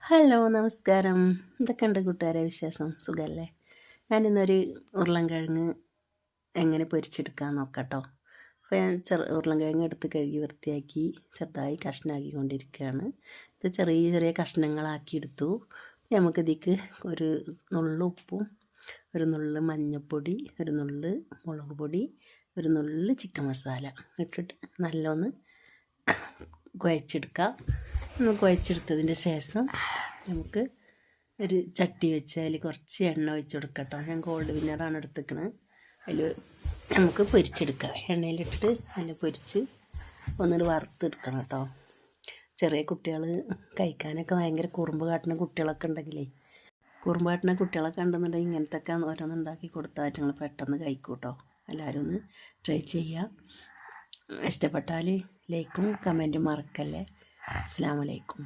Hello നമസ്കാരം. എന്തൊക്കെയുണ്ട് കൂട്ടുകാരെ വിശേഷം? സുഖമല്ലേ? ഞാനിന്നൊരു ഉരുളൻകിഴങ്ങ് എങ്ങനെ പൊരിച്ചെടുക്കാൻ നോക്കാട്ടോ. അപ്പോൾ ഞാൻ ഉരുളൻകിഴങ്ങ് എടുത്ത് കഴുകി വൃത്തിയാക്കി ചെറുതായി കഷ്ണമാക്കിക്കൊണ്ടിരിക്കുകയാണ്. ഇത് ചെറിയ ചെറിയ കഷ്ണങ്ങളാക്കി എടുത്തു. നമുക്കിതിക്ക് ഒരു നുള്ളു ഉപ്പും ഒരു നുള്ളു മഞ്ഞൾപ്പൊടി ഒരു നുള്ളു മുളക് പൊടി ഒരു നുള്ളു ചിക്കൻ മസാല ഇട്ടിട്ട് നല്ലൊന്ന് കുഴച്ചെടുക്കാം. കുഴച്ചെടുത്തതിൻ്റെ ശേഷം നമുക്ക് ഒരു ചട്ടി വെച്ച് അതിൽ കുറച്ച് എണ്ണ ഒഴിച്ച് കൊടുക്കാം കേട്ടോ. ഞാൻ ഗോൾഡ് വിന്നറാണ് എടുത്തിരിക്കുന്നത്. അതിൽ നമുക്ക് പൊരിച്ചെടുക്കാം. എണ്ണയിലിട്ട് നല്ല പൊരിച്ച് ഒന്നിട്ട് വറുത്തെടുക്കണം കേട്ടോ. ചെറിയ കുട്ടികൾ കഴിക്കാനൊക്കെ ഭയങ്കര കുറുമ്പ് കാട്ടുന്ന കുട്ടികളൊക്കെ ഉണ്ടെങ്കിലേ കുറുമ്പ് കാട്ടുന്ന കുട്ടികളൊക്കെ ഉണ്ടെന്നുണ്ടെങ്കിൽ ഇങ്ങനത്തെയൊക്കെ ഓരോന്ന് ഉണ്ടാക്കി കൊടുത്താൽ ഞങ്ങൾ പെട്ടെന്ന് കഴിക്കും കേട്ടോ. എല്ലാവരും ഒന്ന് ട്രൈ ചെയ്യുക. ഇഷ്ടപ്പെട്ടാൽ ലൈക്കും കമൻറ്റും മറക്കല്ലേ. അസ്സലാമു അലൈക്കും.